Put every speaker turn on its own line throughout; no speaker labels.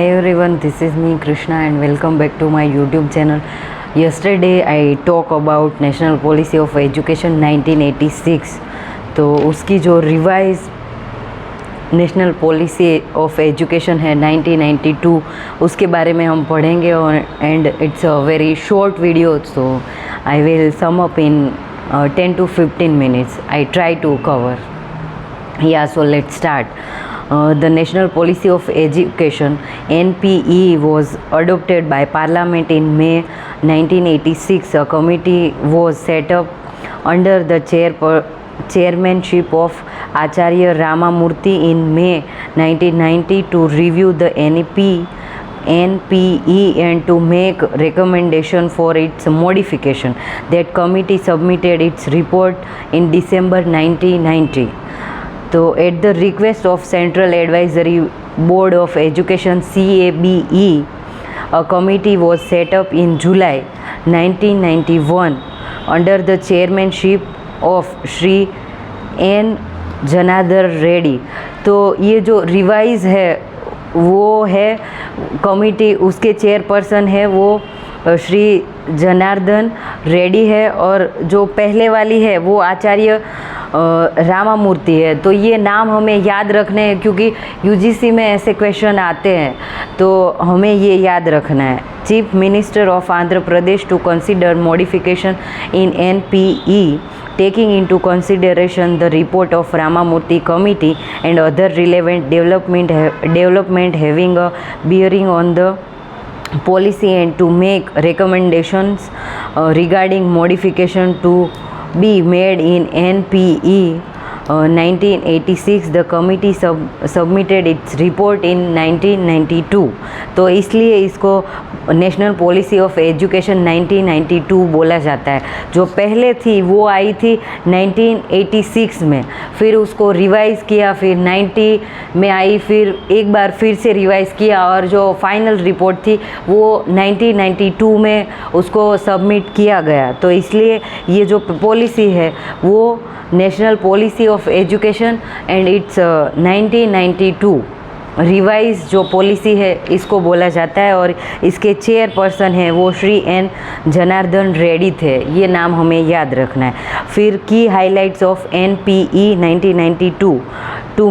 Hi everyone, this is me Krishna and welcome back to my YouTube channel. Yesterday I talk about National Policy of Education 1986. तो उसकी जो revise national policy of education है 1992 उसके बारे में हम पढ़ेंगे और and it's a very short video, so I will sum up in 10 to 15 minutes. I try to cover. Yeah, so let's start. The National Policy of Education (NPE) was adopted by Parliament in May 1986. A committee was set up under the chairmanship of Acharya Ramamurthy in May 1990 to review the NPE and to make recommendation for its modification. That committee submitted its report in December 1990. So, at the request of Central Advisory Board of Education (CABE), a committee was set up in July 1991 under the chairmanship of Shri N. Janardhan Reddy. तो ये जो revise है वो है committee, उसके chairperson है वो श्री जनार्दन रेड्डी है और जो पहले वाली है वो आचार्य रामामूर्ति है. तो ये नाम हमें याद रखने हैं क्योंकि यूजीसी में ऐसे क्वेश्चन आते हैं तो हमें ये याद रखना है. Chief minister of Andhra Pradesh to consider modification in NPE taking into consideration the report of Ramamurthy committee and other relevant development having a bearing on the policy and to make recommendations regarding modification to be made in NPE 1986. The committee submitted its report in 1992. तो इसलिए इसको national policy of education 1992 बोला जाता है. जो पहले थी वो आई थी 1986 में, फिर उसको रिवाइज़ किया, फिर 90 में आई, फिर एक बार फिर से रिवाइज़ किया और जो फाइनल रिपोर्ट थी वो 1992 में उसको सबमिट किया गया. तो इसलिए ये जो पॉलिसी है वो national policy of education and it's 1992 revise जो पॉलिसी है इसको बोला जाता है और इसके चेयरपर्सन है वो श्री एन जनार्दन रेड्डी थे. ये नाम हमें याद रखना है. फिर की highlights of NPE 1992 to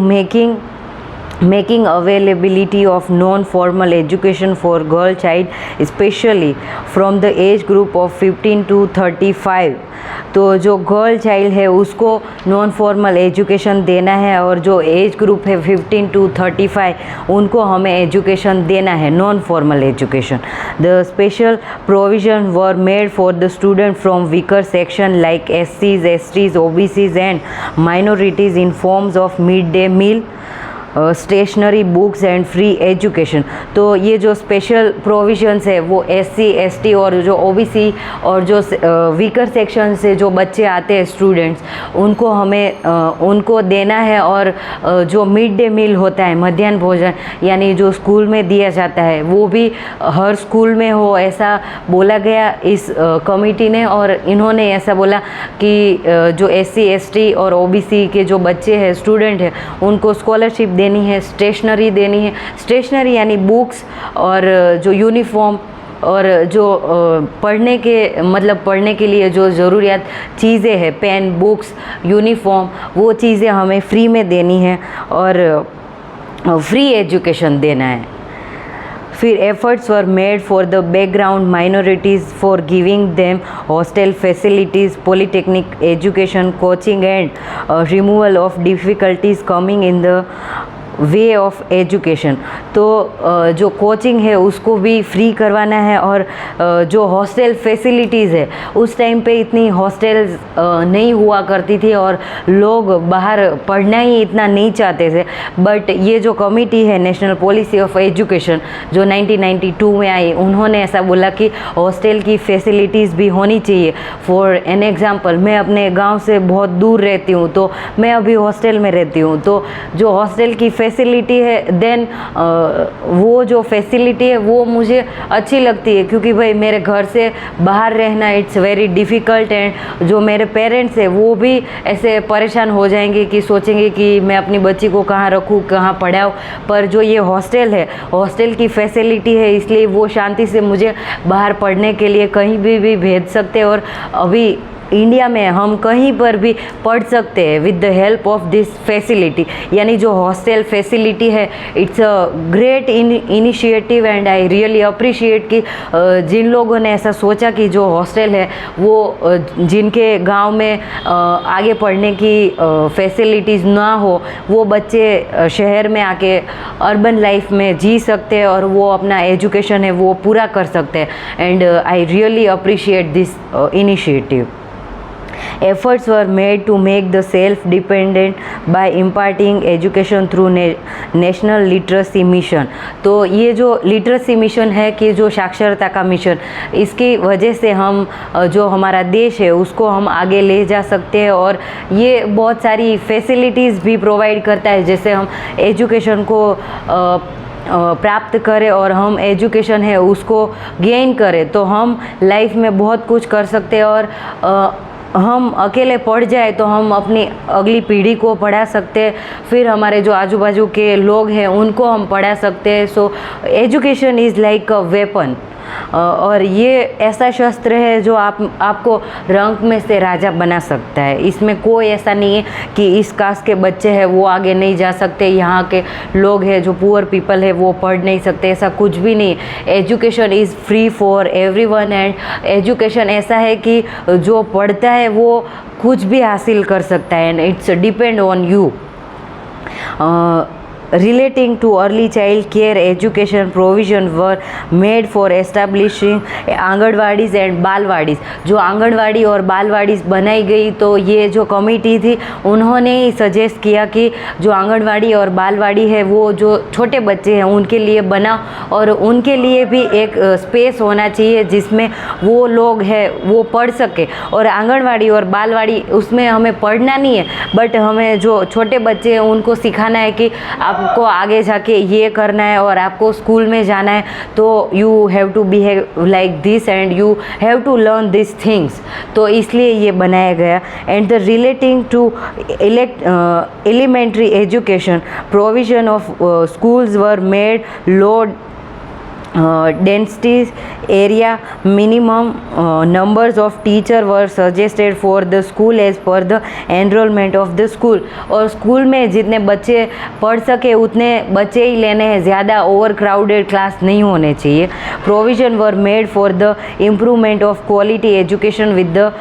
making availability of non-formal education for girl child, especially from the age group of 15 to 35. तो जो गर्ल चाइल्ड है उसको नॉन फॉर्मल एजुकेशन देना है और जो एज ग्रुप है 15 to 35 उनको हमें एजुकेशन देना है, non formal education. The special provision were made for the student from weaker section like SCs, STs, OBCs and minorities in forms of mid day meal, stationery, books and free education. तो ये जो special provisions है वो SC, ST और जो OBC और जो weaker section से जो बच्चे आते हैं स्टूडेंट्स उनको हमें उनको देना है. और जो मिड डे मील होता है, मध्याह्न भोजन, यानी जो स्कूल में दिया जाता है वो भी हर स्कूल में हो, ऐसा बोला गया इस कमिटी ने. और इन्होंने ऐसा बोला कि जो SC, ST और OBC के जो बच्चे हैं, स्टूडेंट हैं, उनको स्कॉलरशिप देनी है, स्टेशनरी देनी है. स्टेशनरी यानी बुक्स और जो यूनिफॉर्म और जो पढ़ने के लिए जो ज़रूरियात चीज़ें हैं, पेन, बुक्स, यूनिफॉर्म, वो चीज़ें हमें फ्री में देनी है और फ्री एजुकेशन देना है. फिर efforts were made for the background minorities for giving them hostel facilities, polytechnic education, coaching and removal of difficulties coming in the way of education. तो जो कोचिंग है उसको भी फ्री करवाना है और जो हॉस्टल फैसिलिटीज़ है, उस टाइम पे इतनी हॉस्टल्स नहीं हुआ करती थी और लोग बाहर पढ़ना ही इतना नहीं चाहते थे. बट ये जो कमिटी है नेशनल पॉलिसी ऑफ एजुकेशन जो 1992 में आई, उन्होंने ऐसा बोला कि हॉस्टल की फैसिलिटीज़ भी होनी चाहिए. फॉर एन एग्ज़ाम्पल, मैं अपने गाँव से बहुत दूर रहती हूँ तो मैं अभी हॉस्टल में रहती हूँ, तो जो हॉस्टल की फैसिलिटी है देन वो जो फैसिलिटी है वो मुझे अच्छी लगती है, क्योंकि भाई मेरे घर से बाहर रहना इट्स वेरी डिफ़िकल्ट, एंड जो मेरे पेरेंट्स है वो भी ऐसे परेशान हो जाएंगे कि सोचेंगे कि मैं अपनी बच्ची को कहाँ रखूँ, कहाँ पढ़ाऊँ। पर जो ये हॉस्टल है, हॉस्टल की फैसिलिटी है, इसलिए वो शांति से मुझे बाहर पढ़ने के लिए कहीं भी भेज सकते हैं। और अभी इंडिया में हम कहीं पर भी पढ़ सकते हैं with the help of this facility, यानी जो हॉस्टल फैसिलिटी है it's a great initiative, and I really appreciate कि जिन लोगों ने ऐसा सोचा कि जो हॉस्टल है वो जिनके गांव में आगे पढ़ने की फैसिलिटीज़ ना हो, वो बच्चे शहर में आके अर्बन लाइफ में जी सकते हैं और वो अपना एजुकेशन है वो पूरा कर सकते हैं। And I really appreciate this initiative. Efforts were made to make the self-dependent by imparting education through National Literacy Mission। तो ये जो लिटरेसी मिशन है कि जो साक्षरता का मिशन, इसकी वजह से हम जो हमारा देश है उसको हम आगे ले जा सकते हैं। और ये बहुत सारी फैसिलिटीज़ भी प्रोवाइड करता है, जैसे हम एजुकेशन को प्राप्त करें और हम एजुकेशन है उसको गेन करें तो हम लाइफ में बहुत कुछ कर सकते हैं। और हम अकेले पढ़ जाए तो हम अपनी अगली पीढ़ी को पढ़ा सकते हैं, फिर हमारे जो आजू बाजू के लोग हैं उनको हम पढ़ा सकते हैं। So education is like a weapon, और ये ऐसा शस्त्र है जो आपको रंक में से राजा बना सकता है। इसमें कोई ऐसा नहीं है कि इस कास्ट के बच्चे हैं वो आगे नहीं जा सकते, यहाँ के लोग हैं जो पुअर पीपल है वो पढ़ नहीं सकते, ऐसा कुछ भी नहीं। Education is free for everyone, and education ऐसा है कि जो पढ़ता है वो कुछ भी हासिल कर सकता है, and it's depend on you. Relating to early child care education provision were made for establishing anganwadis and balwadis. जो आंगनवाड़ी और बालवाड़ीज़ बनाई गई तो ये जो कमेटी थी उन्होंने ही सजेस्ट किया कि जो आंगनवाड़ी और बालवाड़ी है वो जो छोटे बच्चे हैं उनके लिए बना, और उनके लिए भी एक स्पेस होना चाहिए जिसमें वो लोग हैं वो पढ़ सके। और आंगनवाड़ी और बालवाड़ी उसमें हमें पढ़ना नहीं है, बट हमें जो छोटे बच्चे हैं उनको सिखाना है कि आपको आगे जाके ये करना है और आपको स्कूल में जाना है, तो you have to behave like this and you have to learn this things. तो इसलिए ये बनाया गया। And the relating to elementary education provision of schools were made low density area, minimum numbers of teacher were suggested for the school as per the enrollment of the school। और school में जितने बच्चे पढ़ सके उतने बच्चे ही लेने हैं, ज़्यादा ओवर क्राउडेड क्लास नहीं होने चाहिए। Provision were made for the improvement of quality education with the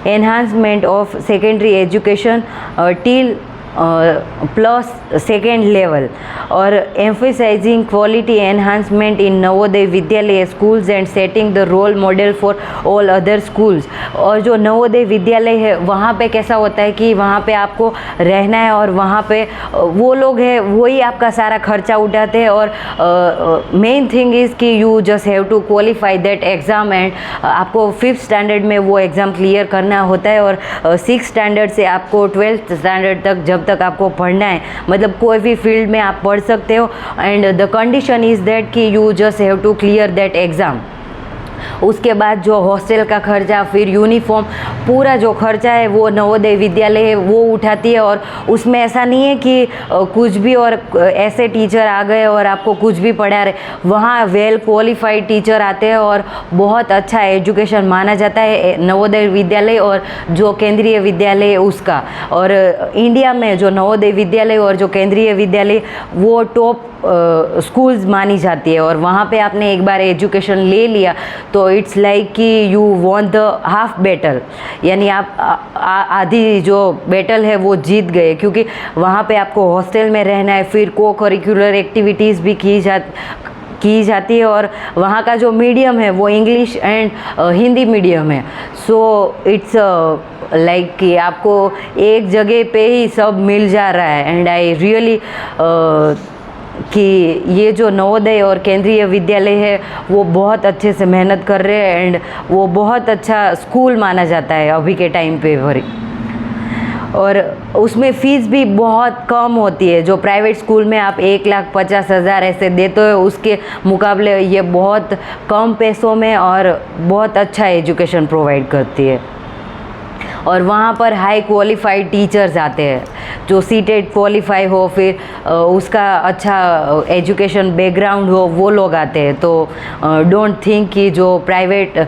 enhancement of secondary education till plus second level, और emphasizing quality enhancement in Navodaya Vidyalaya schools and setting the role model for all other schools। और जो नवोदय विद्यालय है वहाँ पे कैसा होता है कि वहाँ पे आपको रहना है और वहाँ पे वो लोग हैं वही आपका सारा खर्चा उठाते हैं, और मेन थिंग इज़ कि you just have to qualify that exam, and आपको 5th स्टैंडर्ड में वो एग्ज़ाम क्लियर करना होता है, और 6th स्टैंडर्ड से आपको 12th स्टैंडर्ड तक जब तक आपको पढ़ना है, मतलब कोई भी फील्ड में आप पढ़ सकते हो। And the condition is that कि you just have to clear that exam. उसके बाद जो हॉस्टल का खर्चा, फिर यूनिफॉर्म, पूरा जो खर्चा है वो नवोदय विद्यालय है वो उठाती है। और उसमें ऐसा नहीं है कि कुछ भी और ऐसे टीचर आ गए और आपको कुछ भी पढ़ा रहे, वहाँ वेल क्वालिफाइड टीचर आते हैं और बहुत अच्छा एजुकेशन माना जाता है नवोदय विद्यालय और जो केंद्रीय विद्यालय उसका। और इंडिया में जो नवोदय विद्यालय और जो केंद्रीय विद्यालय वो टॉप स्कूल्स मानी जाती है, और वहाँ पे आपने एक बार एजुकेशन ले लिया तो इट्स लाइक कि you won the half battle, यानी आप आधी जो बैटल है वो जीत गए, क्योंकि वहाँ पे आपको हॉस्टल में रहना है, फिर को करिकुलर एक्टिविटीज़ भी की जाती है, और वहाँ का जो मीडियम है वो इंग्लिश एंड हिंदी मीडियम है। सो इट्स लाइक कि आपको एक जगह पे ही सब मिल जा रहा है। एंड आई रियली कि ये जो नवोदय और केंद्रीय विद्यालय है वो बहुत अच्छे से मेहनत कर रहे हैं, एंड वो बहुत अच्छा स्कूल माना जाता है अभी के टाइम पे। और उसमें फ़ीस भी बहुत कम होती है। जो प्राइवेट स्कूल में आप 1,50,000 ऐसे देते हो, उसके मुकाबले ये बहुत कम पैसों में और बहुत अच्छा एजुकेशन प्रोवाइड करती है। और वहाँ पर हाई क्वालिफाइड टीचर्स आते हैं, जो सीटेट क्वालिफाई हो, फिर उसका अच्छा एजुकेशन बैकग्राउंड हो, वो लोग आते हैं। तो डोंट थिंक कि जो प्राइवेट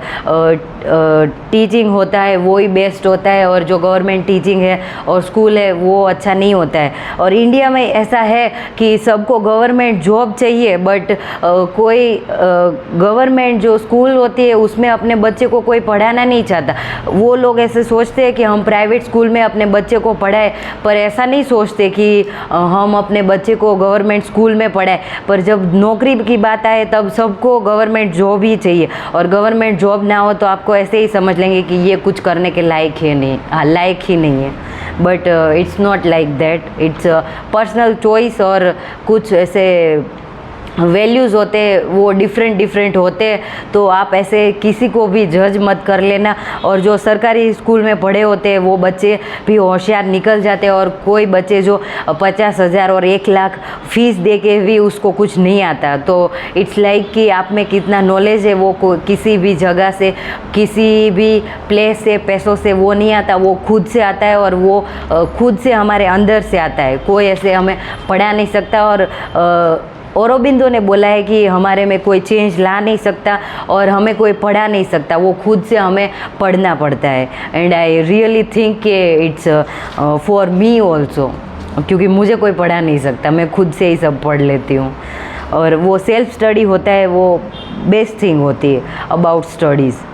टीचिंग होता है वो ही बेस्ट होता है और जो गवर्नमेंट टीचिंग है और स्कूल है वो अच्छा नहीं होता है। और इंडिया में ऐसा है कि सबको गवर्नमेंट जॉब चाहिए, बट कोई गवर्नमेंट जो स्कूल होती है उसमें अपने बच्चे को कोई पढ़ाना नहीं चाहता। वो लोग ऐसे सोचते हैं कि हम प्राइवेट स्कूल में अपने बच्चे को पढ़ाएं, पर ऐसा नहीं सोचते कि हम अपने बच्चे को गवर्नमेंट स्कूल में पढ़ाएं। पर जब नौकरी की बात आए तब सबको गवर्नमेंट जॉब ही चाहिए, और गवर्नमेंट जॉब ना हो तो आपको ऐसे ही समझ लेंगे कि ये कुछ करने के लायक है नहीं, लायक ही नहीं है। But it's not like that, it's personal choice. और कुछ ऐसे वैल्यूज़ होते हैं वो डिफरेंट होते हैं, तो आप ऐसे किसी को भी जज मत कर लेना। और जो सरकारी स्कूल में पढ़े होते हैं वो बच्चे भी होशियार निकल जाते हैं, और कोई बच्चे जो 50,000 और 1,00,000 फीस दे के भी उसको कुछ नहीं आता। तो इट्स लाइक कि आप में कितना नॉलेज है, वो किसी भी जगह से, किसी भी प्लेस से, पैसों से वो नहीं आता, वो खुद से आता है। और वो खुद से हमारे अंदर से आता है, कोई ऐसे हमें पढ़ा नहीं सकता। और औरोबिंदो ने बोला है कि हमारे में कोई चेंज ला नहीं सकता और हमें कोई पढ़ा नहीं सकता, वो खुद से हमें पढ़ना पड़ता है। एंड आई रियली थिंक कि इट्स फॉर मी ऑल्सो, क्योंकि मुझे कोई पढ़ा नहीं सकता, मैं खुद से ही सब पढ़ लेती हूँ। और वो सेल्फ स्टडी होता है, वो बेस्ट थिंग होती है अबाउट स्टडीज़।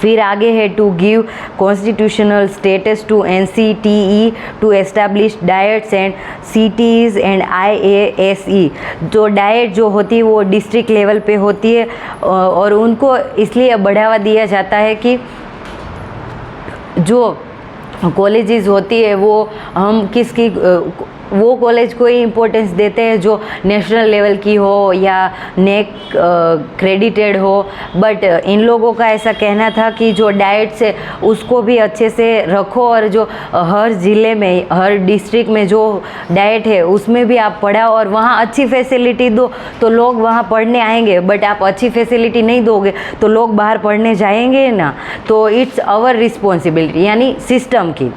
फिर आगे है to give constitutional status to NCTE to establish DIETs and CTEs and IASE। जो डाइट जो होती है वो डिस्ट्रिक्ट लेवल पे होती है, और उनको इसलिए बढ़ावा दिया जाता है कि जो कॉलेजेस होती है वो हम किसकी वो कॉलेज को ही इम्पोर्टेंस देते हैं जो नेशनल लेवल की हो या नेक क्रेडिटेड हो। बट इन लोगों का ऐसा कहना था कि जो डाइट्स है उसको भी अच्छे से रखो, और जो हर ज़िले में, हर डिस्ट्रिक्ट में जो डाइट है उसमें भी आप पढ़ाओ और वहाँ अच्छी फैसिलिटी दो, तो लोग वहाँ पढ़ने आएंगे। बट आप अच्छी फैसिलिटी नहीं दोगे तो लोग बाहर पढ़ने जाएंगे ना। तो इट्स आवर रिस्पॉन्सिबिलिटी, यानी सिस्टम की।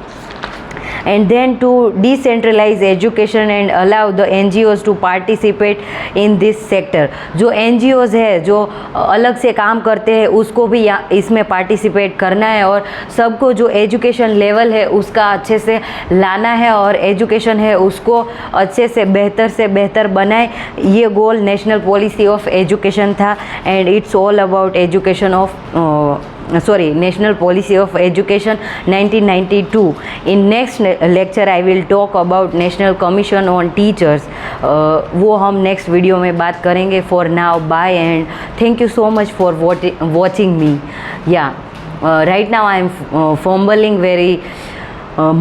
And then to decentralize education and allow the NGOs to participate in this sector। जो NGOs है जो अलग से काम करते हैं उसको भी इसमें पार्टिसिपेट करना है, और सबको जो एजुकेशन लेवल है उसका अच्छे से लाना है, और एजुकेशन है उसको अच्छे से बेहतर बनाए। ये गोल नेशनल पॉलिसी ऑफ एजुकेशन था, and it's all about education of National Policy of Education 1992. In next lecture I will talk about National Commission on Teachers। वो हम नेक्स्ट वीडियो में बात करेंगे। For now, bye and thank you so much for watching me। Yeah, right now I am fumbling very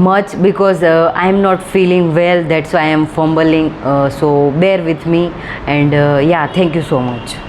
much because I am not feeling well, that's why I am fumbling, so bear with me, and yeah, thank you so much।